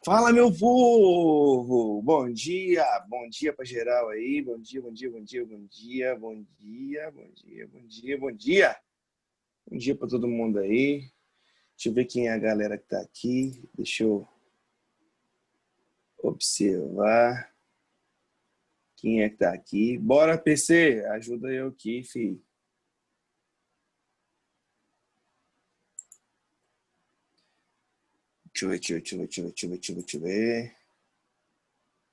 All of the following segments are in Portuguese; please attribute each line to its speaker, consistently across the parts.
Speaker 1: Fala, meu povo! Bom dia para geral aí. Bom dia, bom dia, bom dia, bom dia, bom dia, bom dia, bom dia, bom dia. Bom dia para todo mundo aí. Deixa eu ver quem é a galera que tá aqui. Deixa eu observar quem é que tá aqui. Bora, PC, ajuda eu aqui, fi. Deixa eu ver, deixa eu ver, deixa eu ver, deixa eu ver, deixa eu ver, deixa eu ver, deixa eu ver.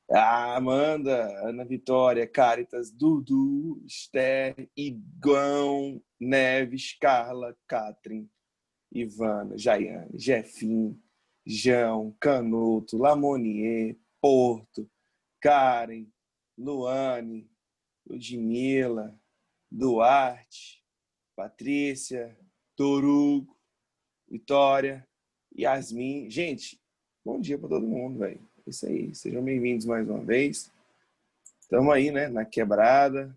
Speaker 1: Ah, Amanda, Ana Vitória, Caritas, Dudu, Esther, Igão, Neves, Carla, Catrin, Ivana, Jaiane, Jefim, João, Canuto, Lamonier, Porto, Karen, Luane, Ludmila, Duarte, Patrícia, Torugo, Vitória, Yasmin. Gente, bom dia para todo mundo, velho. É isso aí. Sejam bem-vindos mais uma vez. Estamos aí, né? Na quebrada,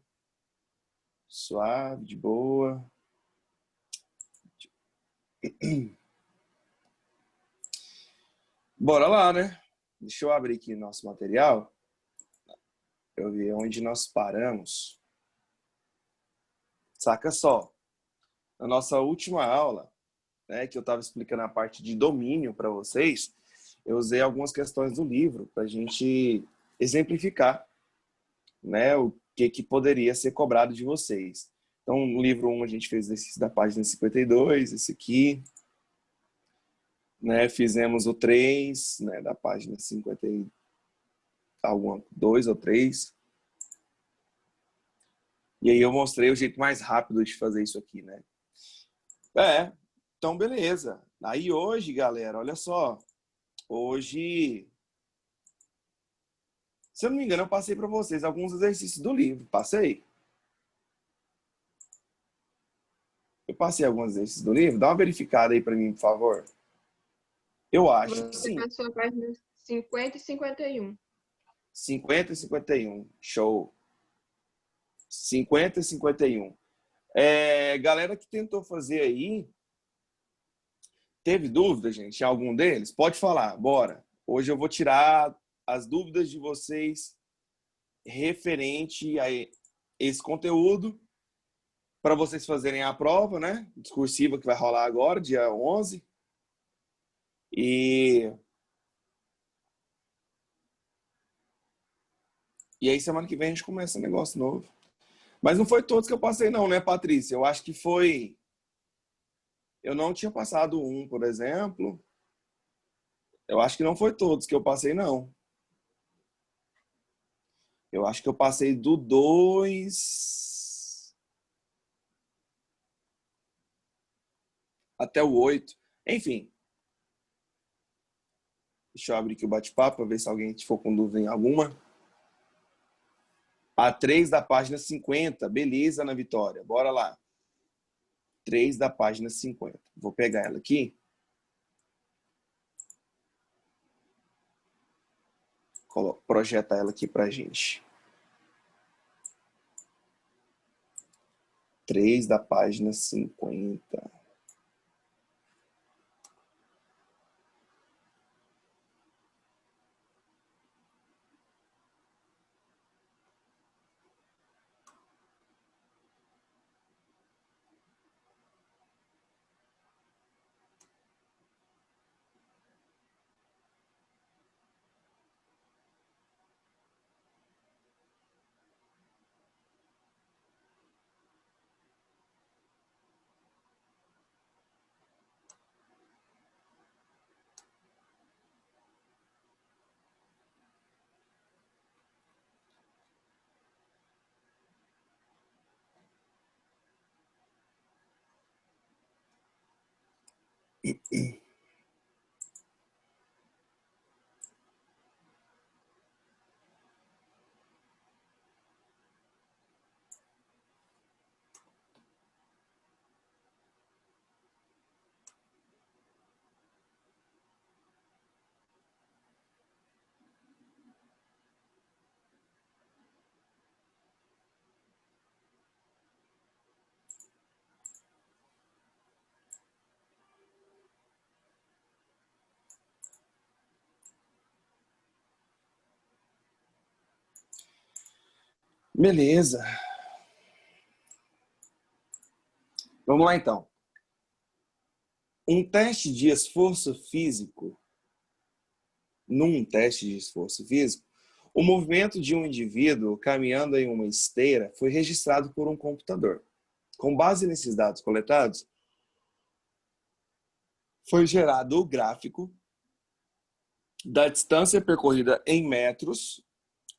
Speaker 1: suave, de boa. Bora lá, né? Deixa eu abrir aqui nosso material. Eu ver onde nós paramos. Saca só. Na nossa última aula, né, que eu estava explicando a parte de domínio para vocês, eu usei algumas questões do livro para a gente exemplificar, né, o que poderia ser cobrado de vocês. Então, no livro 1, a gente fez exercício da página 52, esse aqui. Né, fizemos o 3, né, da página 50 e alguma, 2 ou 3. E aí eu mostrei o jeito mais rápido de fazer isso aqui, né? Então beleza. Aí hoje, galera, olha só. Hoje, se eu não me engano, eu passei para vocês alguns exercícios do livro. Passei? Eu passei alguns exercícios do livro. Dá uma verificada aí para mim, por favor. Eu acho que
Speaker 2: Você
Speaker 1: sim.
Speaker 2: passou a página 50 e 51.
Speaker 1: 50 e 51. Show. 50 e 51. Galera que tentou fazer aí, teve dúvida, gente, em algum deles? Pode falar, bora. Hoje eu vou tirar as dúvidas de vocês referente a esse conteúdo para vocês fazerem a prova, né? Discursiva que vai rolar agora, dia 11. E, e aí semana que vem a gente começa um negócio novo. Mas não foi todos que eu passei não, né, Patrícia? Eu acho que foi... Eu não tinha passado um, por exemplo. Eu acho que não foi todos que eu passei, não. Eu acho que eu passei do 2 até o 8. Enfim, deixa eu abrir aqui o bate-papo para ver se alguém for com dúvida em alguma. A 3 da página 50. Beleza, Ana Vitória. Bora lá. 3 da página 50. Vou pegar ela aqui. Projeta ela aqui pra gente. 3 da página 50. Beleza. Vamos lá, então. Um teste de esforço físico. Num teste de esforço físico, o movimento de um indivíduo caminhando em uma esteira foi registrado por um computador. Com base nesses dados coletados, foi gerado o gráfico da distância percorrida em metros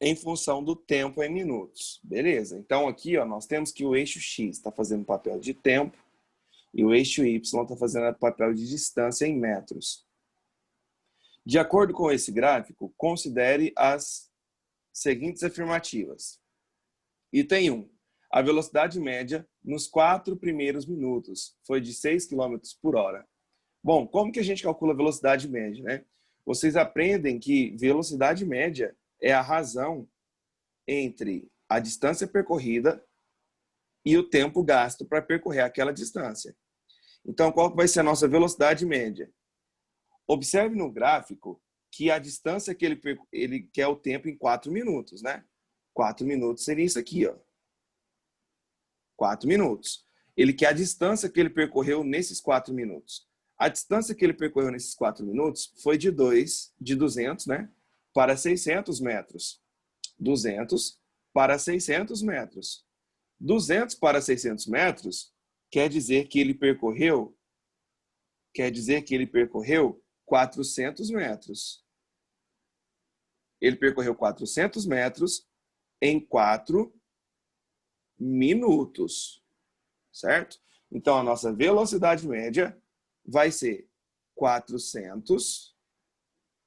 Speaker 1: em função do tempo em minutos. Beleza? Então aqui ó, nós temos que o eixo X está fazendo papel de tempo e o eixo Y está fazendo papel de distância em metros. De acordo com esse gráfico, considere as seguintes afirmativas. Item 1. A velocidade média nos 4 primeiros minutos foi de 6 km por hora. Bom, como que a gente calcula a velocidade média, né? Vocês aprendem que velocidade média é a razão entre a distância percorrida e o tempo gasto para percorrer aquela distância. Então, qual vai ser a nossa velocidade média? Observe no gráfico que a distância que ele quer o tempo em 4 minutos, né? 4 minutos seria isso aqui, ó. 4 minutos. Ele quer a distância que ele percorreu nesses 4 minutos. A distância que ele percorreu nesses 4 minutos foi de 200, né? Para 600 metros. 200 para 600 metros. 200 para 600 metros quer dizer que ele percorreu 400 metros. Ele percorreu 400 metros em 4 minutos, certo? Então, a nossa velocidade média vai ser 400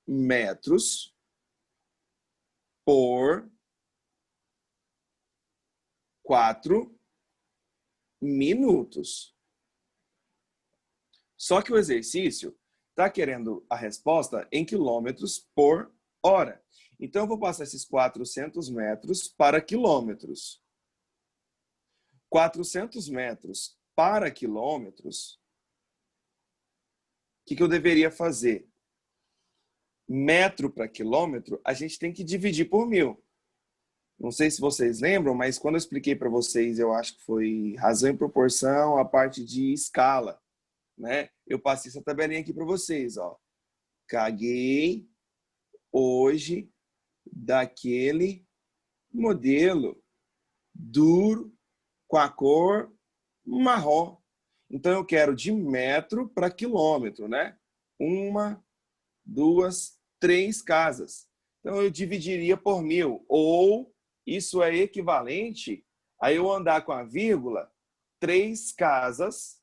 Speaker 1: metros por 4 minutos. Só que o exercício está querendo a resposta em quilômetros por hora. Então, eu vou passar esses 400 metros para quilômetros. 400 metros para quilômetros, o que eu deveria fazer? Metro para quilômetro, a gente tem que dividir por 1000. Não sei se vocês lembram, mas quando eu expliquei para vocês, eu acho que foi razão e proporção, a parte de escala, né? Eu passei essa tabelinha aqui para vocês, ó. Caguei hoje daquele modelo duro com a cor marrom. Então eu quero de metro para quilômetro, né? 1, 2, 3 casas. Então eu dividiria por 1000. Ou isso é equivalente a eu andar com a vírgula 3 casas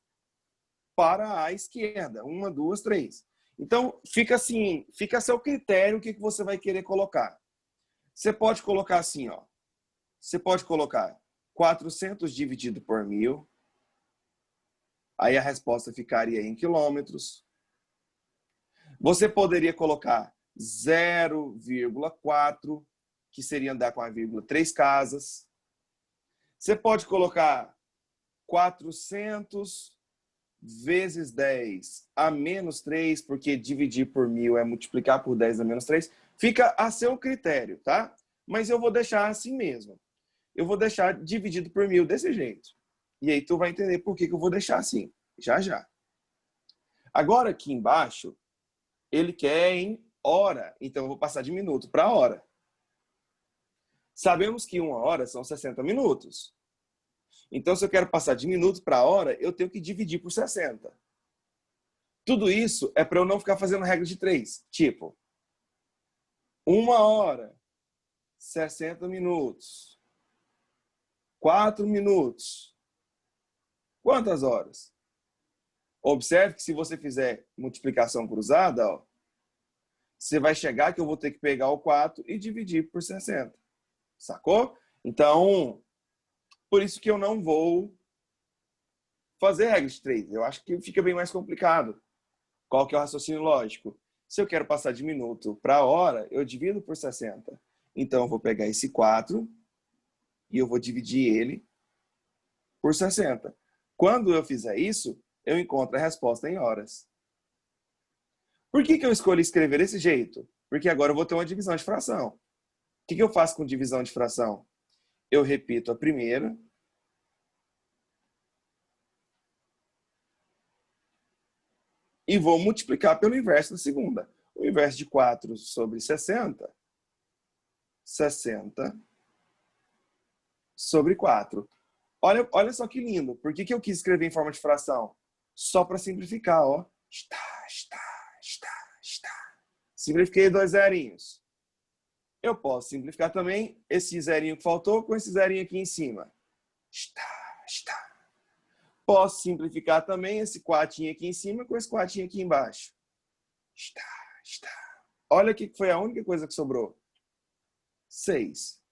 Speaker 1: para a esquerda. 1, 2, 3. Então fica assim, fica a seu critério o que você vai querer colocar. Você pode colocar assim, ó. Você pode colocar 400 dividido por 1000. Aí a resposta ficaria em quilômetros. Você poderia colocar 0,4, que seria andar com a vírgula 3 casas. Você pode colocar 400 vezes 10 a menos 3, porque dividir por 1000 é multiplicar por 10 a menos 3. Fica a seu critério, tá? Mas eu vou deixar assim mesmo. Eu vou deixar dividido por 1000 desse jeito. E aí tu vai entender por que eu vou deixar assim. Já, já. Agora aqui embaixo, ele quer em hora. Então eu vou passar de minuto para hora. Sabemos que 1 hora são 60 minutos. Então se eu quero passar de minuto para hora, eu tenho que dividir por 60. Tudo isso é para eu não ficar fazendo regra de 3. Tipo, 1 hora, 60 minutos. 4 minutos. Quantas horas? Observe que se você fizer multiplicação cruzada, ó, você vai chegar que eu vou ter que pegar o 4 e dividir por 60. Sacou? Então, por isso que eu não vou fazer regra de 3. Eu acho que fica bem mais complicado. Qual que é o raciocínio lógico? Se eu quero passar de minuto para hora, eu divido por 60. Então, eu vou pegar esse 4 e eu vou dividir ele por 60. Quando eu fizer isso, eu encontro a resposta em horas. Por que eu escolhi escrever desse jeito? Porque agora eu vou ter uma divisão de fração. O que eu faço com divisão de fração? eu repito a primeira. E vou multiplicar pelo inverso da segunda. O inverso de 4 sobre 60, 60 sobre 4. Olha só que lindo. Por que eu quis escrever em forma de fração? Só para simplificar, ó. Está. Simplifiquei 2 zerinhos. Eu posso simplificar também esse zerinho que faltou com esse zerinho aqui em cima. Está. Posso simplificar também esse quartinho aqui em cima com esse quartinho aqui embaixo. Está. Olha que foi a única coisa que sobrou. 6.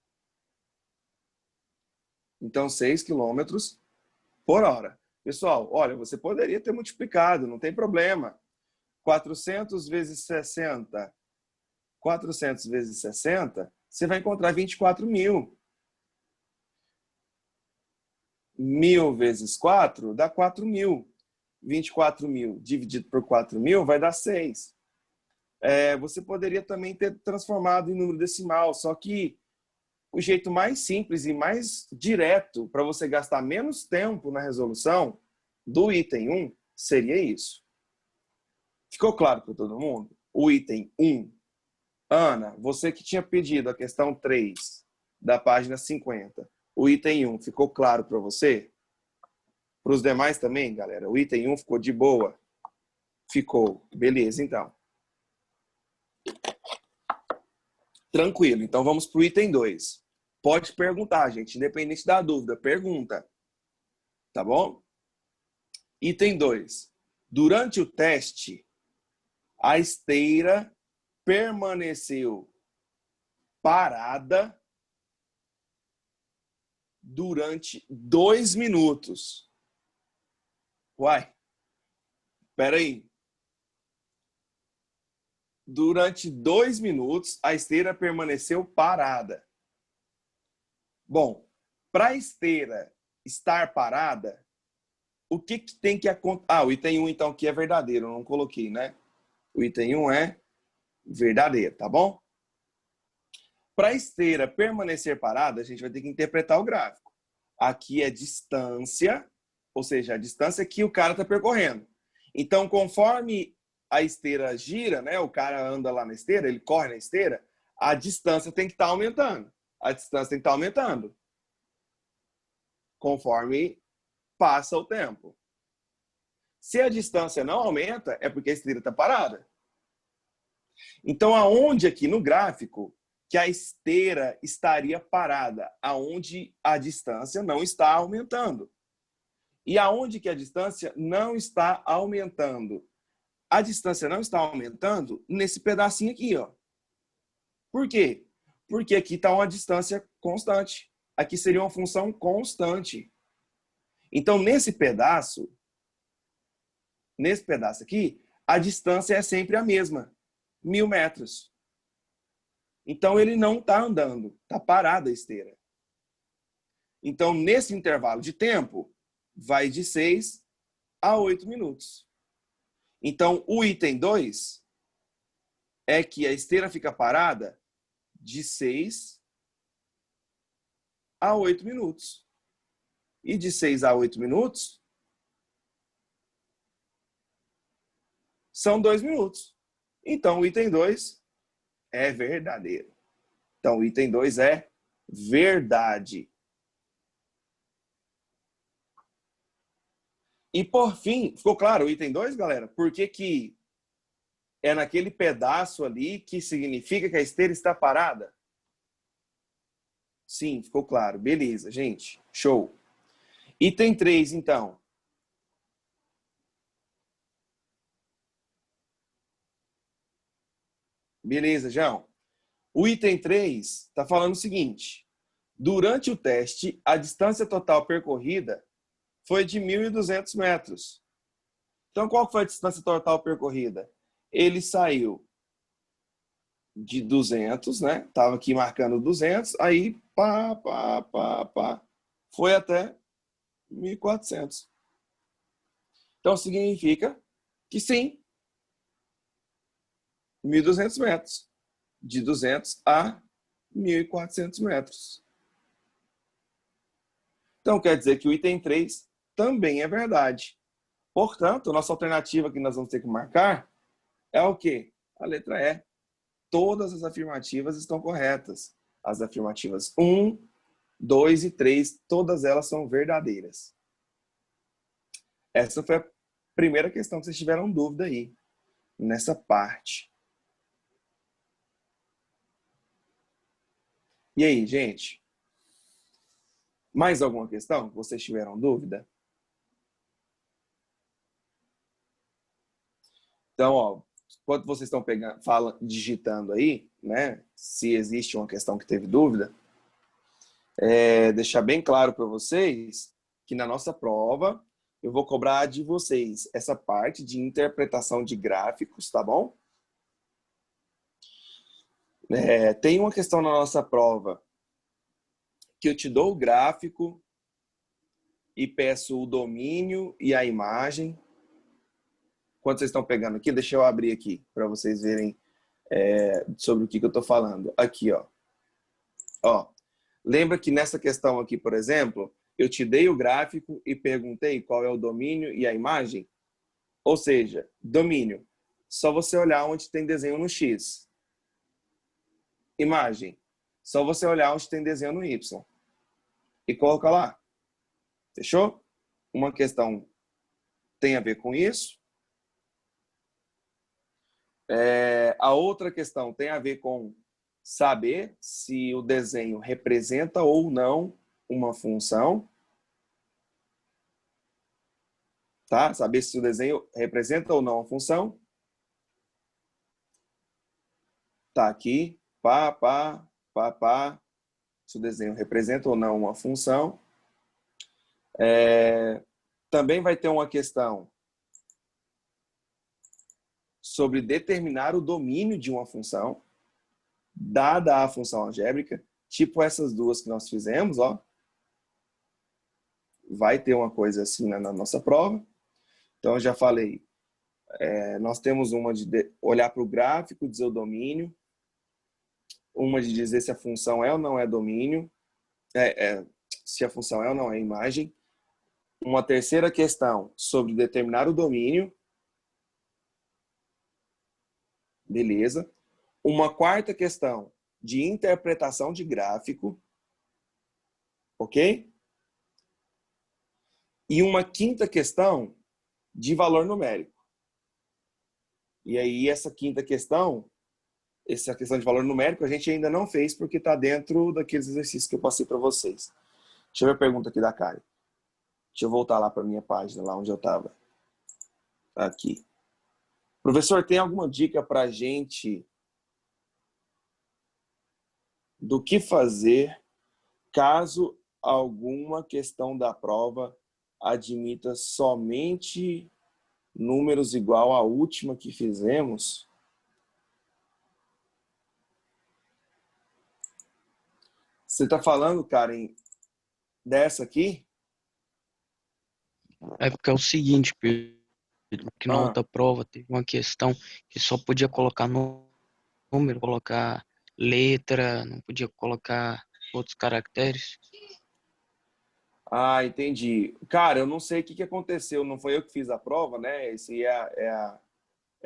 Speaker 1: Então, 6 quilômetros por hora. Pessoal, olha, você poderia ter multiplicado, não tem problema. 400 vezes 60. 400 vezes 60, você vai encontrar 24 mil. 1.000 vezes 4 dá 4 mil. 24 mil dividido por 4 mil vai dar 6. Você poderia também ter transformado em número decimal, só que o jeito mais simples e mais direto para você gastar menos tempo na resolução do item 1 seria isso. Ficou claro para todo mundo? O item 1. Ana, você que tinha pedido a questão 3 da página 50, o item 1 ficou claro para você? Para os demais também, galera? O item 1 ficou de boa? Ficou. Beleza, então. Tranquilo. Então vamos para o item 2. Pode perguntar, gente. Independente da dúvida, pergunta. Tá bom? Item 2. Durante o teste, a esteira permaneceu parada durante 2 minutos. Uai, espera aí. Durante 2 minutos, a esteira permaneceu parada. Bom, para a esteira estar parada, o que tem que acontecer? O item 1, então, aqui é verdadeiro, eu não coloquei, né? O item 1 é verdadeiro, tá bom? Para a esteira permanecer parada, a gente vai ter que interpretar o gráfico. Aqui é distância, ou seja, a distância que o cara está percorrendo. Então, conforme a esteira gira, né, o cara anda lá na esteira, ele corre na esteira, a distância tem que estar aumentando. A distância tem que estar aumentando conforme passa o tempo. Se a distância não aumenta, é porque a esteira está parada. Então, aonde aqui no gráfico que a esteira estaria parada? Aonde a distância não está aumentando. E aonde que a distância não está aumentando? A distância não está aumentando nesse pedacinho aqui, ó. Por quê? Porque aqui está uma distância constante. Aqui seria uma função constante. Então, nesse pedaço aqui, a distância é sempre a mesma, 1.000 metros. Então, ele não está andando, está parada a esteira. Então, nesse intervalo de tempo, vai de 6 a 8 minutos. Então, o item 2 é que a esteira fica parada de 6 a 8 minutos. E de 6 a 8 minutos são 2 minutos. Então, o item 2 é verdadeiro. Então, o item 2 é verdade. E, por fim, ficou claro o item 2, galera? Por que é naquele pedaço ali que significa que a esteira está parada? Sim, ficou claro. Beleza, gente. Show. Item 3, então. Beleza, João. O item 3 está falando o seguinte. Durante o teste, a distância total percorrida foi de 1.200 metros. Então, qual foi a distância total percorrida? Ele saiu de 200, né? Estava aqui marcando 200, aí foi até 1.400. Então, significa que sim, 1.200 metros. De 200 a 1.400 metros. Então, quer dizer que o item 3 também é verdade. Portanto, nossa alternativa que nós vamos ter que marcar é o quê? A letra E. Todas as afirmativas estão corretas. As afirmativas 1, 2 e 3, todas elas são verdadeiras. Essa foi a primeira questão que vocês tiveram dúvida aí, nessa parte. E aí, gente? Mais alguma questão que vocês tiveram dúvida? Então, ó, enquanto vocês estão digitando aí, né, se existe uma questão que teve dúvida, deixar bem claro para vocês que na nossa prova eu vou cobrar de vocês essa parte de interpretação de gráficos, tá bom? Tem uma questão na nossa prova que eu te dou o gráfico e peço o domínio e a imagem. Quando vocês estão pegando aqui, deixa eu abrir aqui para vocês verem sobre o que eu estou falando. Aqui, ó. Lembra que nessa questão aqui, por exemplo, eu te dei o gráfico e perguntei qual é o domínio e a imagem? Ou seja, domínio. Só você olhar onde tem desenho no X. Imagem. Só você olhar onde tem desenho no Y. E coloca lá. Fechou? Uma questão tem a ver com isso. A outra questão tem a ver com saber se o desenho representa ou não uma função. Tá? Saber se o desenho representa ou não uma função. Tá aqui. Pá, pá, pá, pá. Se o desenho representa ou não uma função. Também vai ter uma questão sobre determinar o domínio de uma função, dada a função algébrica, tipo essas duas que nós fizemos, ó. Vai ter uma coisa assim na nossa prova. Então, eu já falei, nós temos uma de olhar para o gráfico, dizer o domínio, uma de dizer se a função é ou não é domínio, se a função é ou não é imagem. Uma terceira questão sobre determinar o domínio. Beleza. Uma quarta questão de interpretação de gráfico. Ok? E uma quinta questão de valor numérico. E aí, essa quinta questão, essa questão de valor numérico, a gente ainda não fez porque está dentro daqueles exercícios que eu passei para vocês. Deixa eu ver a pergunta aqui da Kari. Deixa eu voltar lá para a minha página, lá onde eu estava. Aqui. Professor, tem alguma dica para a gente do que fazer caso alguma questão da prova admita somente números igual à última que fizemos? Você está falando, Karen, dessa aqui?
Speaker 3: É porque é o seguinte, Pedro, que na outra prova teve uma questão que só podia colocar número, colocar letra, não podia colocar outros caracteres.
Speaker 1: Ah, entendi. Cara, eu não sei o que aconteceu, não foi eu que fiz a prova, né? Esse é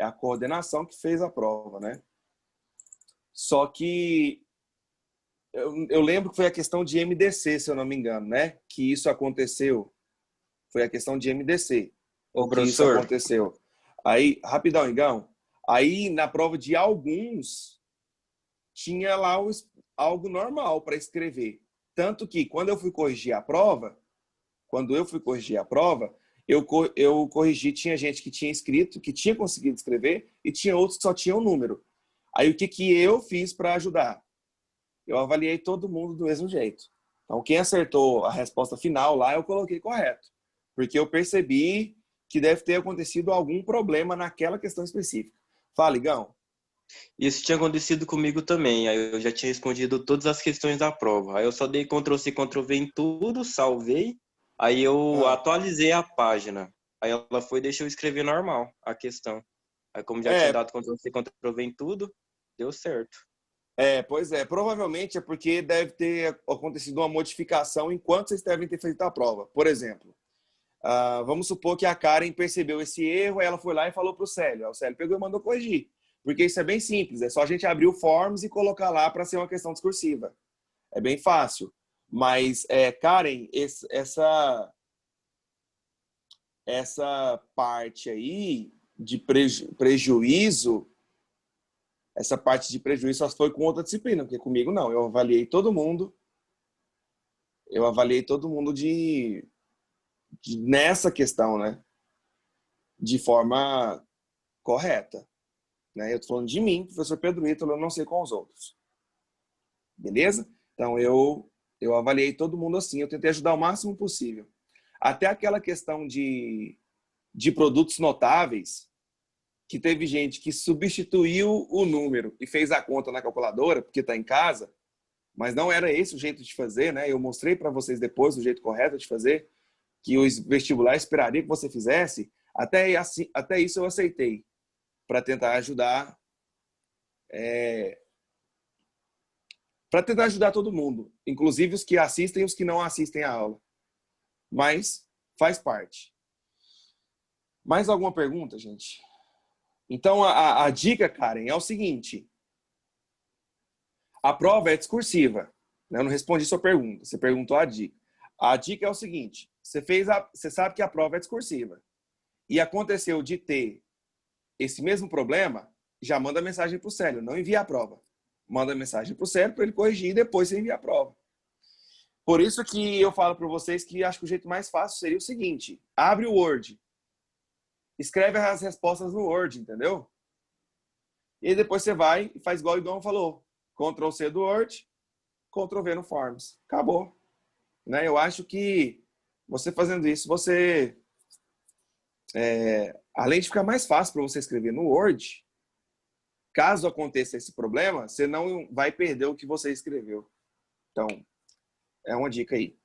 Speaker 1: a coordenação que fez a prova, né? Só que eu lembro que foi a questão de MDC, se eu não me engano, né? Que isso aconteceu. Foi a questão de MDC.
Speaker 4: Ô,
Speaker 1: que isso
Speaker 4: professor,
Speaker 1: aconteceu. Aí, rapidão, Igão. Aí, na prova de alguns, tinha lá algo normal para escrever. Tanto que, quando eu fui corrigir a prova, eu corrigi, tinha gente que tinha escrito, que tinha conseguido escrever, e tinha outros que só tinham número. Aí, o que eu fiz para ajudar? Eu avaliei todo mundo do mesmo jeito. Então, quem acertou a resposta final lá, eu coloquei correto. Porque eu percebi que deve ter acontecido algum problema naquela questão específica. Fala, Igão.
Speaker 4: isso tinha acontecido comigo também. Aí eu já tinha respondido todas as questões da prova. Aí eu só dei Ctrl+C, Ctrl+V em tudo, salvei. Aí eu atualizei a página. Aí ela foi e deixou eu escrever normal a questão. Aí como já tinha dado Ctrl+C, Ctrl+V em tudo, deu certo.
Speaker 1: Pois é. Provavelmente é porque deve ter acontecido uma modificação enquanto vocês devem ter feito a prova. Por exemplo, vamos supor que a Karen percebeu esse erro, ela foi lá e falou para o Célio. O Célio pegou e mandou corrigir. Porque isso é bem simples. É só a gente abrir o Forms e colocar lá para ser uma questão discursiva. É bem fácil. Mas, Karen, essa parte aí de prejuízo, essa parte de prejuízo só foi com outra disciplina, porque comigo não. Eu avaliei todo mundo nessa questão, né? De forma correta. Né? Eu tô falando de mim, professor Pedro Ítalo, eu não sei com os outros. Beleza? Então, eu avaliei todo mundo assim. Eu tentei ajudar o máximo possível. Até aquela questão de produtos notáveis, que teve gente que substituiu o número e fez a conta na calculadora, porque está em casa, mas não era esse o jeito de fazer, né? Eu mostrei para vocês depois o jeito correto de fazer, que os vestibulares esperariam que você fizesse. Até isso eu aceitei, para tentar ajudar todo mundo, inclusive os que assistem e os que não assistem a aula. Mas faz parte. Mais alguma pergunta, gente? Então, a dica, Karen, é o seguinte. A prova é discursiva. Eu não respondi sua pergunta. Você perguntou a dica. A dica é o seguinte. Você sabe que a prova é discursiva. E aconteceu de ter esse mesmo problema, já manda mensagem para o Célio. Não envia a prova. Manda mensagem para o Célio para ele corrigir e depois você envia a prova. Por isso que eu falo para vocês que acho que o jeito mais fácil seria o seguinte. Abre o Word. Escreve as respostas no Word, entendeu? E depois você vai e faz igual o Igor falou. Ctrl+C do Word, Ctrl+V no Forms. Acabou. Né? Eu acho que você fazendo isso, você... além de ficar mais fácil para você escrever no Word, caso aconteça esse problema, você não vai perder o que você escreveu. Então, é uma dica aí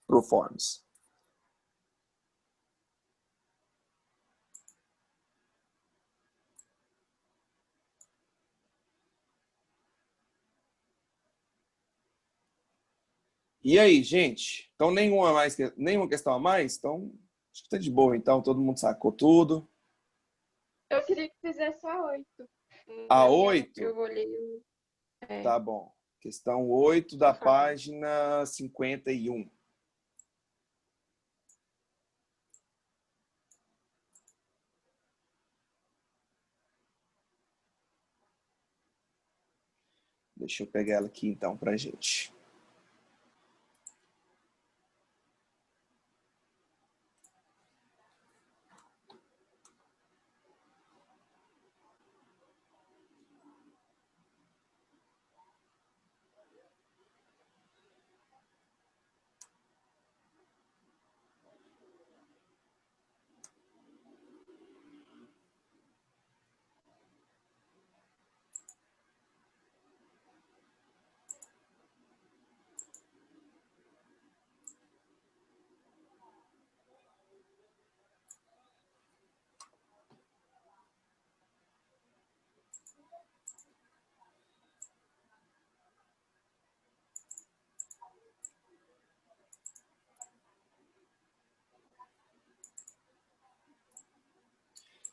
Speaker 1: pro Forms. E aí, gente? Então, nenhuma questão a mais? Então, acho que tá de boa. Então, todo mundo sacou tudo.
Speaker 2: Eu queria que fizesse a 8.
Speaker 1: A 8?
Speaker 2: Eu olhei.
Speaker 1: Tá bom. Questão 8 da página 51. Deixa eu pegar ela aqui, então, pra gente.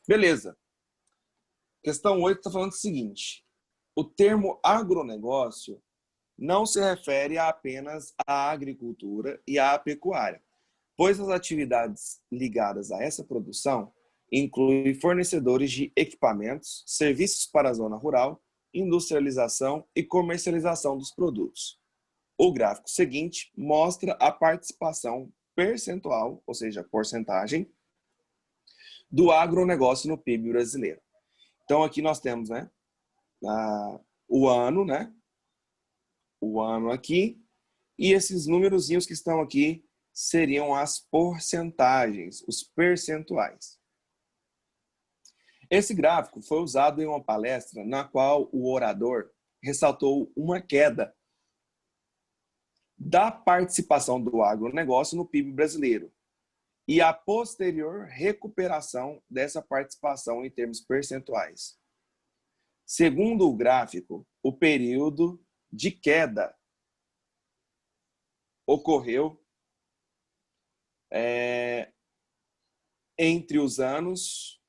Speaker 1: Beleza. Questão 8 está falando o seguinte. O termo agronegócio não se refere apenas à agricultura e à pecuária, pois as atividades ligadas a essa produção incluem fornecedores de equipamentos, serviços para a zona rural, industrialização e comercialização dos produtos. O gráfico seguinte mostra a participação percentual, ou seja, porcentagem, do agronegócio no PIB brasileiro. Então, aqui nós temos, né, o ano, né, o ano aqui, e esses númerozinhos que estão aqui seriam as porcentagens, os percentuais. Esse gráfico foi usado em uma palestra na qual o orador ressaltou uma queda da participação do agronegócio no PIB brasileiro e a posterior recuperação dessa participação em termos percentuais. Segundo o gráfico, o período de queda ocorreu entre os anos...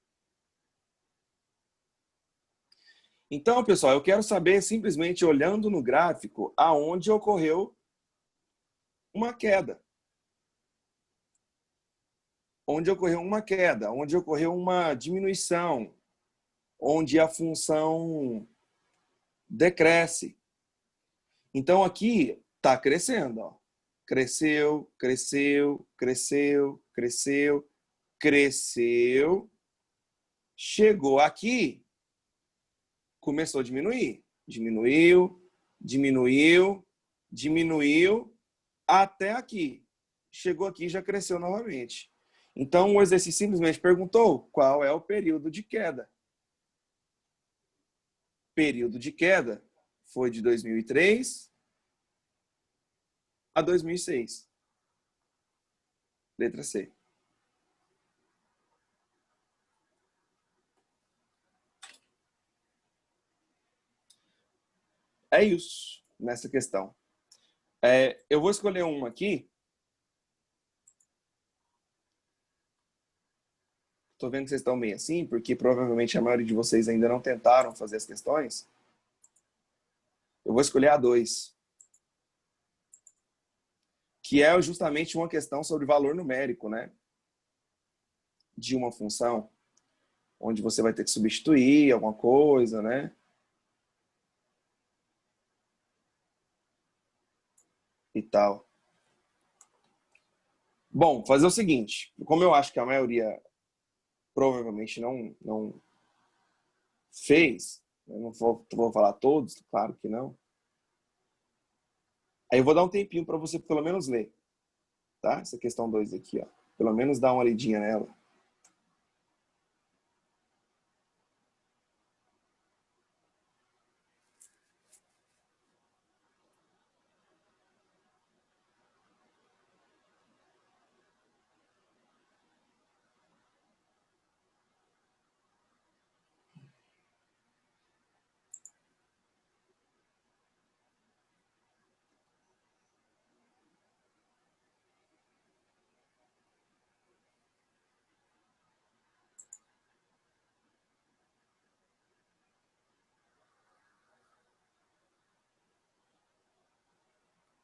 Speaker 1: Então, pessoal, eu quero saber, simplesmente olhando no gráfico, aonde ocorreu uma queda. Onde ocorreu uma queda, onde ocorreu uma diminuição, onde a função decresce. Então, aqui está crescendo. Ó. Cresceu, cresceu, cresceu, cresceu, cresceu. Chegou aqui, começou a diminuir. Diminuiu, diminuiu, diminuiu, até aqui. Chegou aqui e já cresceu novamente. Então, o exercício simplesmente perguntou qual é o período de queda. Período de queda foi de 2003 a 2006. Letra C. É isso nessa questão. Eu vou escolher uma aqui. Estou vendo que vocês estão bem assim, porque provavelmente a maioria de vocês ainda não tentaram fazer as questões. Eu vou escolher a 2. Que é justamente uma questão sobre valor numérico, né? De uma função, onde você vai ter que substituir alguma coisa, né? E tal. Bom, fazer o seguinte. Como eu acho que a maioria provavelmente não fez, eu não vou falar todos, claro que não. Aí eu vou dar um tempinho para você pelo menos ler, tá? Essa questão 2 aqui, ó. Pelo menos dá uma lidinha nela.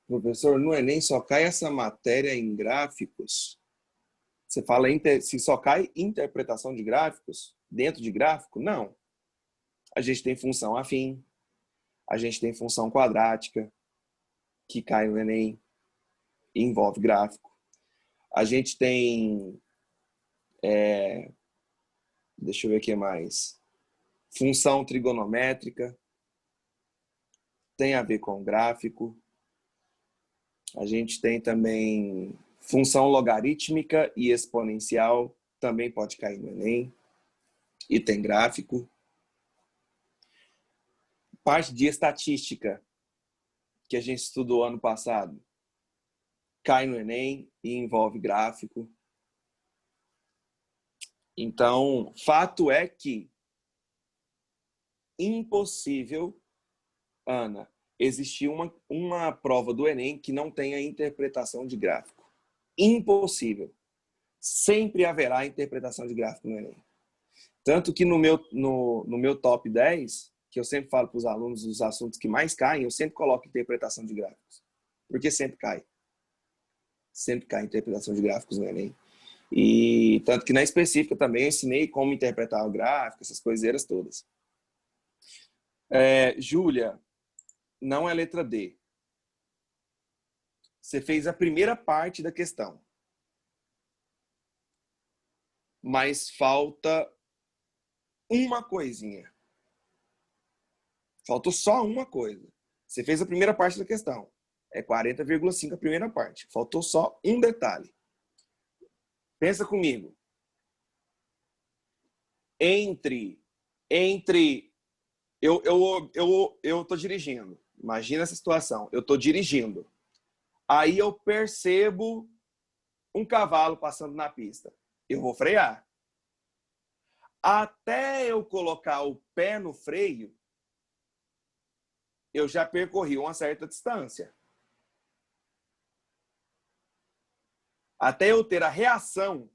Speaker 1: Professor, no Enem só cai essa matéria em gráficos? Você fala se só cai interpretação de gráficos dentro de gráfico? Não. A gente tem função afim, a gente tem função quadrática, que cai no Enem e envolve gráfico. A gente tem, deixa eu ver o que mais, função trigonométrica, tem a ver com gráfico. A gente tem também função logarítmica e exponencial, também pode cair no Enem, e tem gráfico. Parte de estatística, que a gente estudou ano passado, cai no Enem e envolve gráfico. Então, fato é que impossível, Ana, existir uma prova do Enem que não tenha interpretação de gráfico. Impossível. Sempre haverá interpretação de gráfico no Enem. Tanto que no meu top 10, que eu sempre falo para os alunos os assuntos que mais caem, eu sempre coloco interpretação de gráficos. Porque sempre cai. Sempre cai interpretação de gráficos no Enem. E tanto que na específica também eu ensinei como interpretar o gráfico, essas coiseiras todas. Júlia, não é letra D. Você fez a primeira parte da questão. Mas falta uma coisinha. Faltou só uma coisa. Você fez a primeira parte da questão. É 40,5 a primeira parte. Faltou só um detalhe. Pensa comigo. Eu tô dirigindo. Imagina essa situação. Eu tô dirigindo. Aí eu percebo um cavalo passando na pista. Eu vou frear. Até eu colocar o pé no freio, eu já percorri uma certa distância. Até eu ter a reação,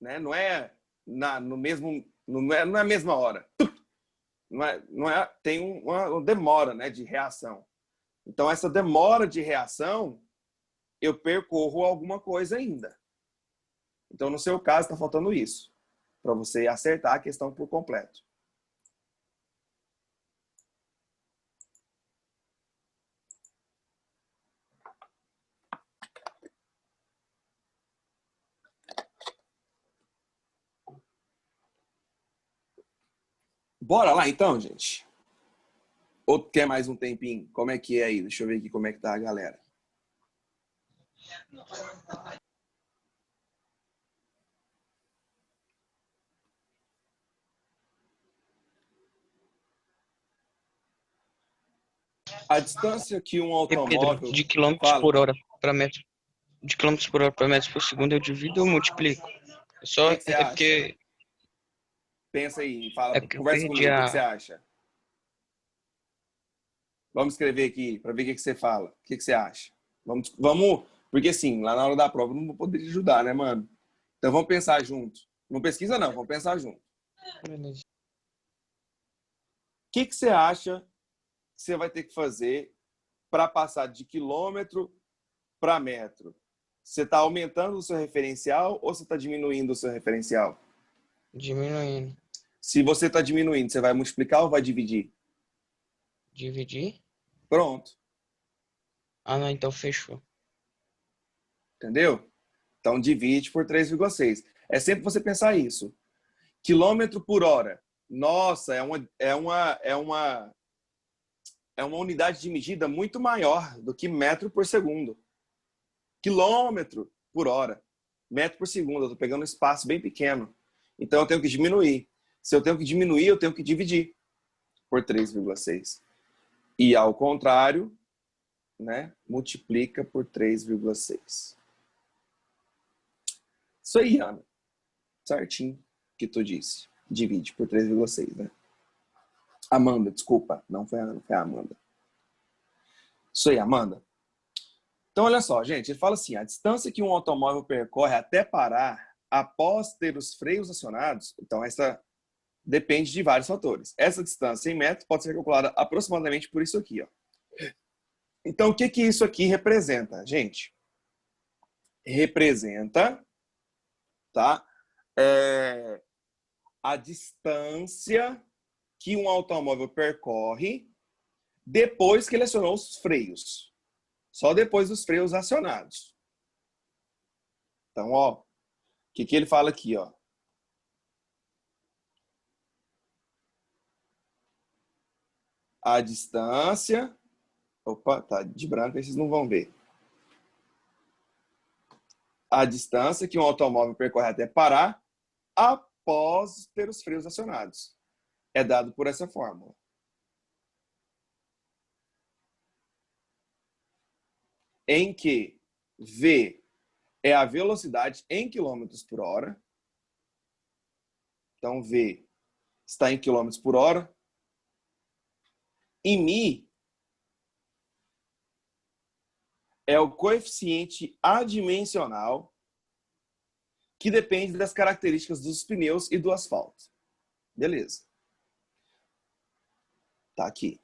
Speaker 1: né? Não é no mesmo, não é na mesma hora. Tem uma demora, né, de reação. Então, essa demora de reação, eu percorro alguma coisa ainda. Então, no seu caso, está faltando isso, para você acertar a questão por completo. Bora lá, então, gente? Ou quer mais um tempinho? Como é que é aí? Deixa eu ver aqui como é que tá a galera. A distância que um automóvel...
Speaker 3: Pedro, de quilômetros por hora para metros, de quilômetros por hora para metros por segundo, eu divido ou multiplico? Só
Speaker 1: O que você
Speaker 3: é
Speaker 1: acha?
Speaker 3: porque
Speaker 1: Pensa aí, fala,
Speaker 3: é porque eu
Speaker 1: conversa
Speaker 3: perdi
Speaker 1: comigo, o que você
Speaker 3: a
Speaker 1: acha? Vamos escrever aqui para ver o que você fala. O que você acha? Vamos, porque assim, lá na hora da prova eu não vou poder te ajudar, né, mano? Então vamos pensar junto. Não pesquisa não, vamos pensar junto. O que você acha que você vai ter que fazer para passar de quilômetro para metro? Você está aumentando o seu referencial ou você está diminuindo o seu referencial?
Speaker 3: diminuindo.
Speaker 1: Se você está diminuindo, você vai multiplicar ou vai dividir?
Speaker 3: Dividir?
Speaker 1: Pronto.
Speaker 3: Ah, não, então fechou.
Speaker 1: Entendeu? Então divide por 3,6. É sempre você pensar isso. Quilômetro por hora. Nossa, é uma unidade de medida muito maior do que metro por segundo. Quilômetro por hora. Metro por segundo. Eu estou pegando um espaço bem pequeno. Então eu tenho que diminuir. Se eu tenho que diminuir, eu tenho que dividir por 3,6. E ao contrário, né, multiplica por 3,6. Isso aí, Ana. Certinho que tu disse. Divide por 3,6, né? Amanda, desculpa. Não foi a Ana, foi a Amanda. Isso aí, Amanda. Então, olha só, gente. Ele fala assim, a distância que um automóvel percorre até parar após ter os freios acionados, então essa depende de vários fatores. Essa distância em metros pode ser calculada aproximadamente por isso aqui, ó. Então, o que que isso aqui representa, gente? Representa, tá? A distância que um automóvel percorre depois que ele acionou os freios. Só depois dos freios acionados. Então, ó, o que ele fala aqui, ó? A distância... Opa, tá de branco, aí vocês não vão ver. A distância que um automóvel percorre até parar após ter os freios acionados. É dado por essa fórmula. Em que V é a velocidade em quilômetros por hora. Então, V está em quilômetros por hora. E μ é o coeficiente adimensional que depende das características dos pneus e do asfalto. Beleza. Tá aqui.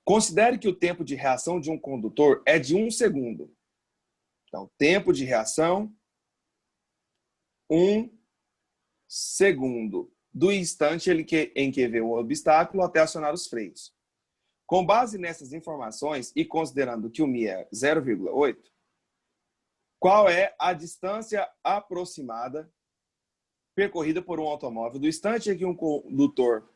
Speaker 1: Considere que o tempo de reação de um condutor é de 1 segundo. Então, tempo de reação, 1 segundo. Do instante em que vê o obstáculo até acionar os freios. Com base nessas informações e considerando que o μ é 0,8, qual é a distância aproximada percorrida por um automóvel do instante em que um condutor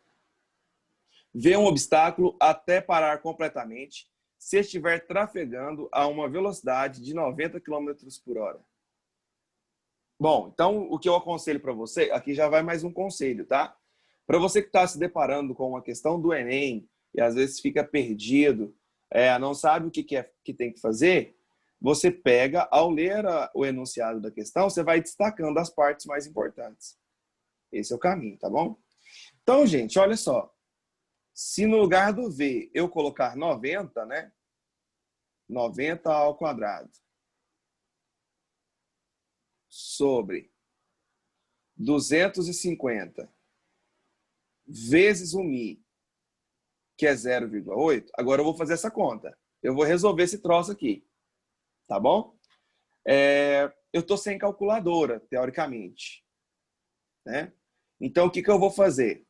Speaker 1: vê um obstáculo até parar completamente se estiver trafegando a uma velocidade de 90 km por hora? Bom, então o que eu aconselho para você, aqui já vai mais um conselho, tá? Para você que está se deparando com uma questão do Enem e às vezes fica perdido, não sabe o que tem que fazer, você pega, ao ler o enunciado da questão, você vai destacando as partes mais importantes. Esse é o caminho, tá bom? Então, gente, olha só. Se no lugar do V eu colocar 90, né? 90 ao quadrado sobre 250 vezes o mi, que é 0,8, agora eu vou fazer essa conta. Eu vou resolver esse troço aqui. Tá bom? Eu estou sem calculadora, teoricamente. Né? Então, o que eu vou fazer?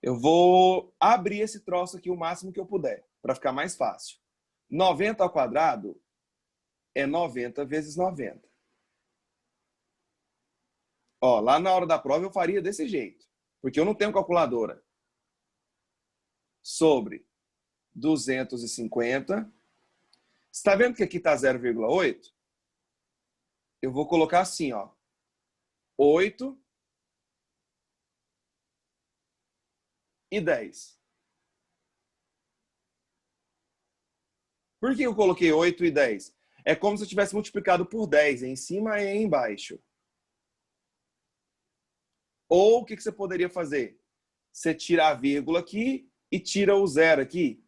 Speaker 1: Eu vou abrir esse troço aqui o máximo que eu puder, para ficar mais fácil. 90 ao quadrado é 90 vezes 90. Ó, lá na hora da prova eu faria desse jeito, porque eu não tenho calculadora. Sobre 250. Você está vendo que aqui está 0,8? Eu vou colocar assim, ó. 8 e 10. Por que eu coloquei 8 e 10? É como se eu tivesse multiplicado por 10, em cima e embaixo. Ou o que você poderia fazer? Você tira a vírgula aqui e tira o zero aqui.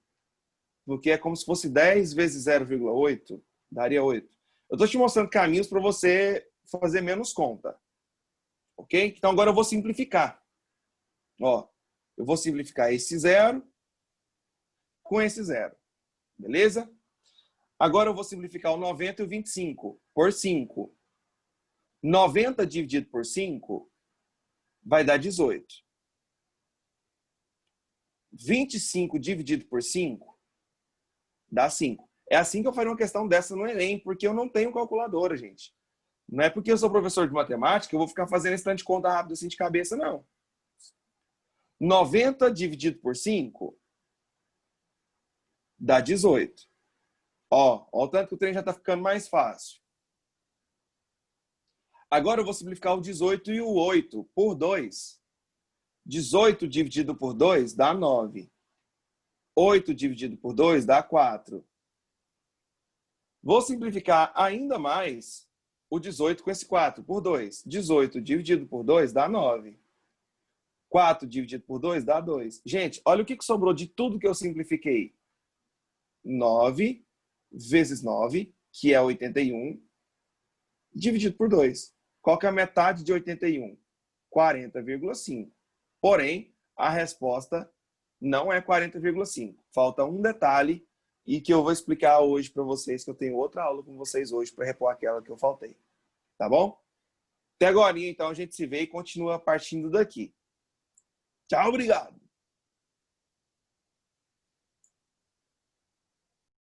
Speaker 1: Porque é como se fosse 10 vezes 0,8, daria 8. Eu estou te mostrando caminhos para você fazer menos conta. Ok? Então agora eu vou simplificar. Ó, eu vou simplificar esse zero com esse zero. Beleza? Agora eu vou simplificar o 90 e o 25 por 5. 90 dividido por 5 vai dar 18. 25 dividido por 5 dá 5. É assim que eu faria uma questão dessa no Enem, porque eu não tenho calculadora, gente. Não é porque eu sou professor de matemática que eu vou ficar fazendo esse tanto de conta rápido assim de cabeça, não. 90 dividido por 5 dá 18. Ó, o tanto que o trem já está ficando mais fácil. Agora eu vou simplificar o 18 e o 8 por 2. 18 dividido por 2 dá 9. 8 dividido por 2 dá 4. Vou simplificar ainda mais o 18 com esse 4 por 2. 18 dividido por 2 dá 9. 4 dividido por 2 dá 2. Gente, olha o que sobrou de tudo que eu simplifiquei. 9 vezes 9, que é 81, dividido por 2. Qual que é a metade de 81? 40,5. Porém, a resposta não é 40,5. Falta um detalhe e que eu vou explicar hoje para vocês, que eu tenho outra aula com vocês hoje para repor aquela que eu faltei. Tá bom? Até agora, então, a gente se vê e continua partindo daqui. Tchau, obrigado!